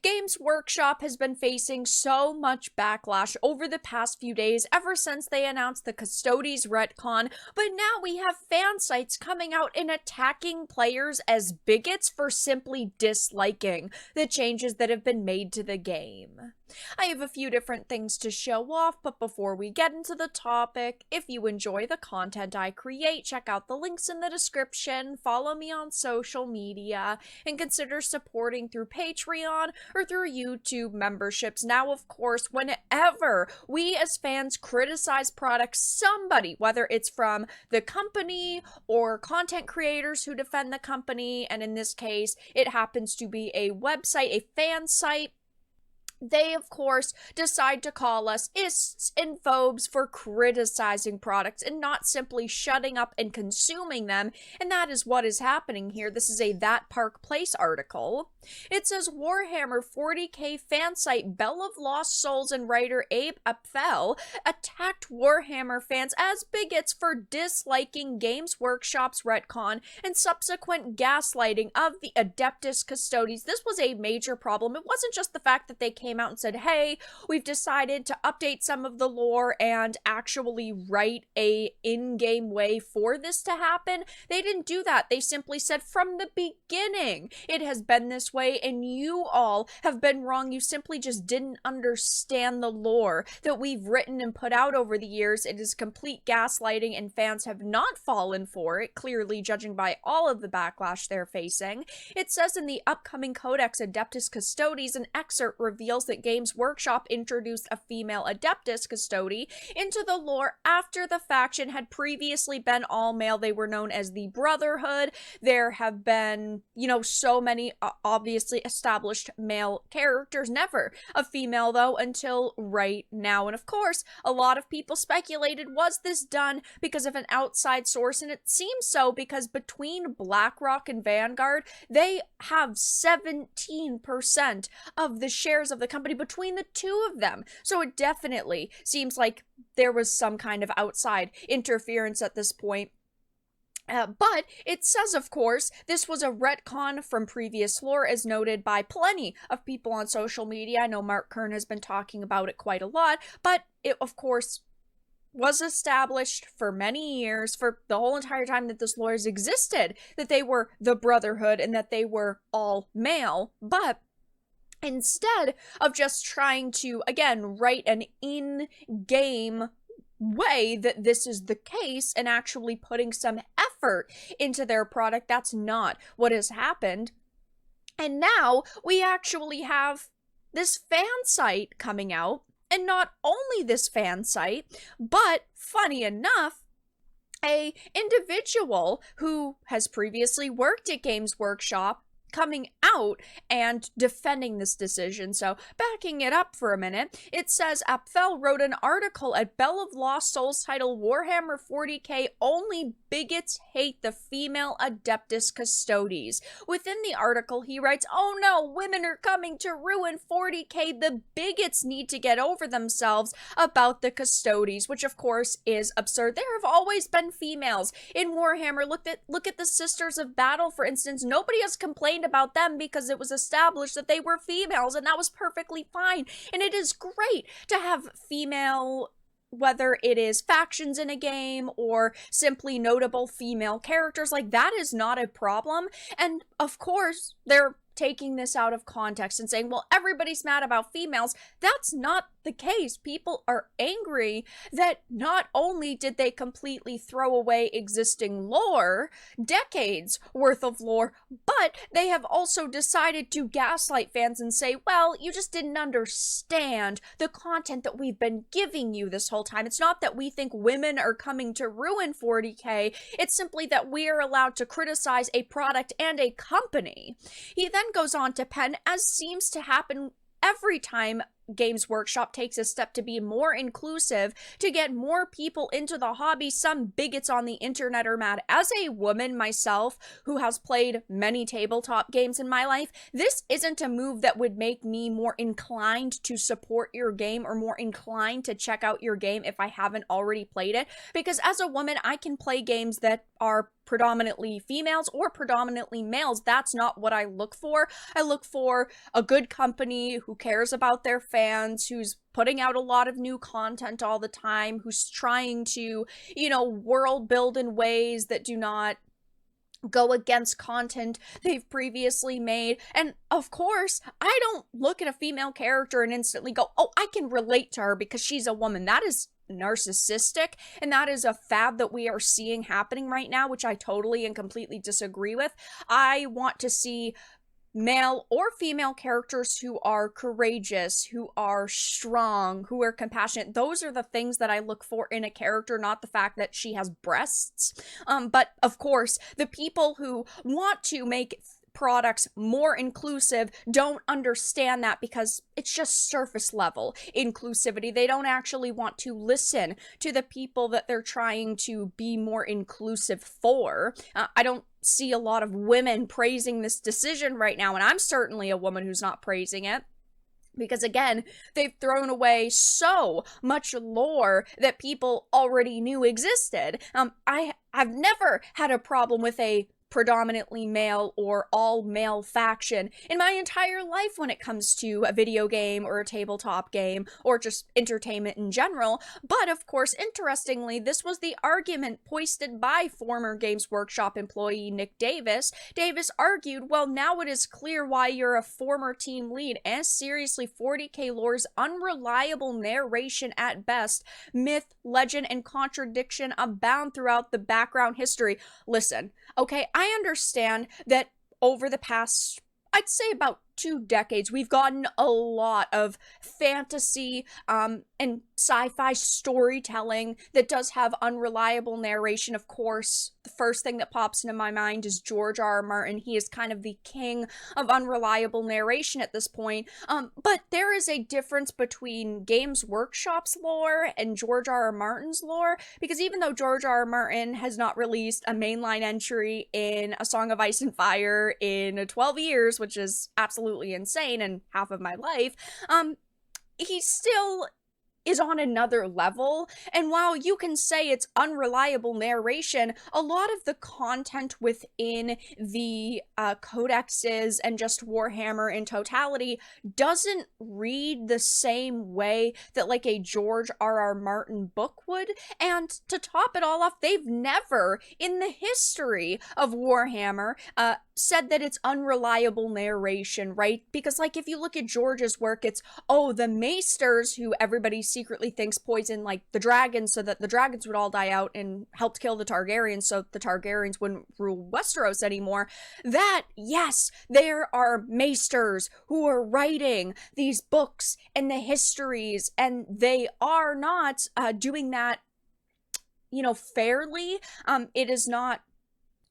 Games Workshop has been facing so much backlash over the past few days ever since they announced the Custodes Retcon, but now we have fan sites coming out and attacking players as bigots for simply disliking the changes that have been made to the game. I have a few different things to show off, but before we get into the topic, if you enjoy the content I create, check out the links in the description, follow me on social media, and consider supporting through Patreon or through YouTube memberships. Now, of course, whenever we as fans criticize products, somebody, whether it's from the company or content creators who defend the company, and in this case, it happens to be a website, a fan site, they, of course, decide to call us ists and phobes for criticizing products and not simply shutting up and consuming them, and that is what is happening here. This is a That Park Place article. It says Warhammer 40k fan site Bell of Lost Souls and writer Abe Apfel attacked Warhammer fans as bigots for disliking Games Workshop's retcon and subsequent gaslighting of the Adeptus Custodes. This was a major problem. It wasn't just the fact that they came out and said, hey, we've decided to update some of the lore and actually write a in-game way for this to happen. They didn't do that. They simply said from the beginning, it has been this way and you all have been wrong. You simply just didn't understand the lore that we've written and put out over the years. It is complete gaslighting and fans have not fallen for it, clearly judging by all of the backlash they're facing. It says in the upcoming Codex Adeptus Custodes, an excerpt reveals that Games Workshop introduced a female Adeptus Custode into the lore after the faction had previously been all male. They were known as the Brotherhood. There have been, so many obviously established male characters, never a female though until right now. And of course, a lot of people speculated, was this done because of an outside source? And it seems so, because between BlackRock and Vanguard, they have 17% of the shares of the company between the two of them. So it definitely seems like there was some kind of outside interference at this point. But it says, of course, this was a retcon from previous lore, as noted by plenty of people on social media. I know Mark Kern has been talking about it quite a lot, but it, of course, was established for many years, for the whole entire time that this lore has existed, that they were the Brotherhood and that they were all male. But instead of just trying to, again, write an in-game way that this is the case and actually putting some effort into their product, that's not what has happened. And now we actually have this fan site coming out, and not only this fan site, but funny enough, a individual who has previously worked at Games Workshop coming out and defending this decision. So backing it up for a minute, it says Apfel wrote an article at Bell of Lost Souls titled Warhammer 40k Only Bigots Hate the Female Adeptus Custodes. Within the article, he writes, oh no, women are coming to ruin 40k. The bigots need to get over themselves about the Custodes, which of course is absurd. There have always been females in Warhammer. Look at the Sisters of Battle, for instance. Nobody has complained about them because it was established that they were females, and that was perfectly fine. And it is great to have female, whether it is factions in a game or simply notable female characters, like that is not a problem. And of course, they're taking this out of context and saying, well, everybody's mad about females. That's not the case. People are angry that not only did they completely throw away existing lore, decades worth of lore, but they have also decided to gaslight fans and say, well, you just didn't understand the content that we've been giving you this whole time. It's not that we think women are coming to ruin 40k. It's simply that we are allowed to criticize a product and a company. He then goes on to pen, as seems to happen every time Games Workshop takes a step to be more inclusive, to get more people into the hobby, some bigots on the internet are mad. As a woman myself who has played many tabletop games in my life, this isn't a move that would make me more inclined to support your game or more inclined to check out your game if I haven't already played it. Because as a woman, I can play games that are predominantly females or predominantly males. That's not what I look for. I look for a good company who cares about their fans, who's putting out a lot of new content all the time, who's trying to, world build in ways that do not go against content they've previously made. And of course, I don't look at a female character and instantly go, oh, I can relate to her because she's a woman. That is narcissistic, and that is a fad that we are seeing happening right now, which I totally and completely disagree with. I want to see male or female characters who are courageous, who are strong, who are compassionate. Those are the things that I look for in a character, not the fact that she has breasts. But of course, the people who want to make products more inclusive don't understand that because it's just surface level inclusivity. They don't actually want to listen to the people that they're trying to be more inclusive for. I don't see a lot of women praising this decision right now, and I'm certainly a woman who's not praising it. Because again, they've thrown away so much lore that people already knew existed. I've never had a problem with a predominantly male or all male faction in my entire life when it comes to a video game or a tabletop game or just entertainment in general. But of course, interestingly, this was the argument foisted by former Games Workshop employee Nick Davis. Davis argued, well, now it is clear why you're a former team lead, and seriously, 40k lore's unreliable narration at best, myth, legend, and contradiction abound throughout the background history. Listen, okay, I understand that over the past, I'd say about 2 decades, we've gotten a lot of fantasy and sci-fi storytelling that does have unreliable narration. Of course, the first thing that pops into my mind is George R.R. Martin. He is kind of the king of unreliable narration at this point. But there is a difference between Games Workshop's lore and George R.R. Martin's lore, because even though George R.R. Martin has not released a mainline entry in A Song of Ice and Fire in 12 years, which is absolutely insane and half of my life, he still is on another level. And while you can say it's unreliable narration, a lot of the content within the codexes and just Warhammer in totality doesn't read the same way that like a George R.R. Martin book would. And to top it all off, they've never in the history of Warhammer said that it's unreliable narration, right? Because like if you look at George's work, it's, oh, the maesters who everybody secretly thinks poisoned like the dragons so that the dragons would all die out and helped kill the Targaryens so the Targaryens wouldn't rule Westeros anymore. That, yes, there are maesters who are writing these books and the histories, and they are not doing that, fairly. It is not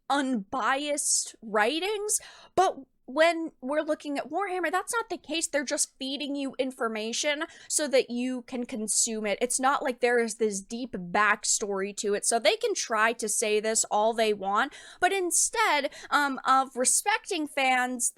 unbiased writings, but when we're looking at Warhammer, that's not the case. They're just feeding you information so that you can consume it. It's not like there is this deep backstory to it. So they can try to say this all they want, but instead of respecting fans,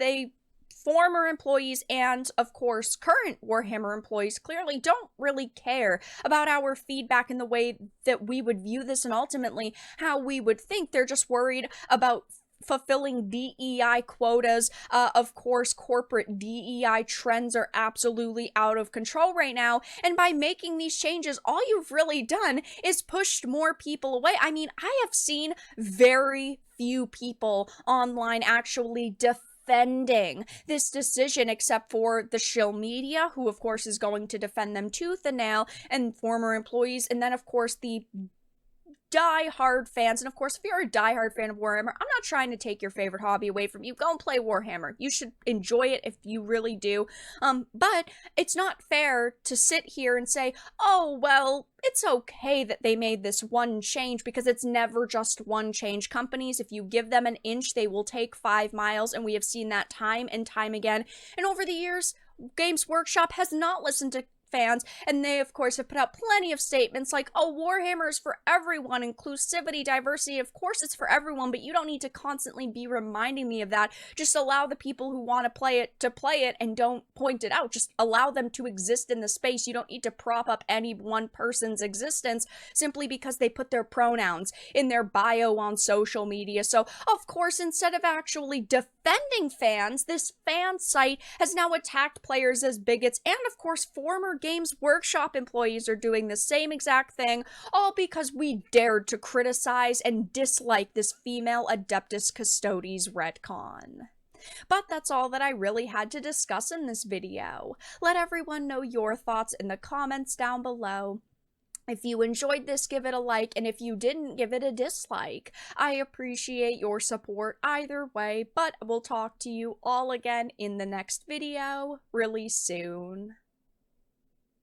former employees and, of course, current Warhammer employees clearly don't really care about our feedback in the way that we would view this and ultimately how we would think. They're just worried about fulfilling DEI quotas. Of course, corporate DEI trends are absolutely out of control right now, and by making these changes, all you've really done is pushed more people away. I mean, I have seen very few people online actually defending this decision, except for the Shill media, who of course is going to defend them tooth and nail, and former employees, and then of course the die-hard fans. And of course, if you're a die-hard fan of Warhammer, I'm not trying to take your favorite hobby away from you. Go and play Warhammer. You should enjoy it if you really do. But it's not fair to sit here and say, oh, well, it's okay that they made this one change, because it's never just one change. Companies, if you give them an inch, they will take 5 miles, and we have seen that time and time again. And over the years, Games Workshop has not listened to fans, and they of course have put out plenty of statements like, oh, Warhammer is for everyone, inclusivity, diversity, of course it's for everyone, but you don't need to constantly be reminding me of that. Just allow the people who want to play it and don't point it out. Just allow them to exist in the space. You don't need to prop up any one person's existence simply because they put their pronouns in their bio on social media. So of course, instead of actually defending fans, this fan site has now attacked players as bigots, and of course former Games Workshop employees are doing the same exact thing, all because we dared to criticize and dislike this female Adeptus Custodes retcon. But that's all that I really had to discuss in this video. Let everyone know your thoughts in the comments down below. If you enjoyed this, give it a like, and if you didn't, give it a dislike. I appreciate your support either way, but we'll talk to you all again in the next video really soon.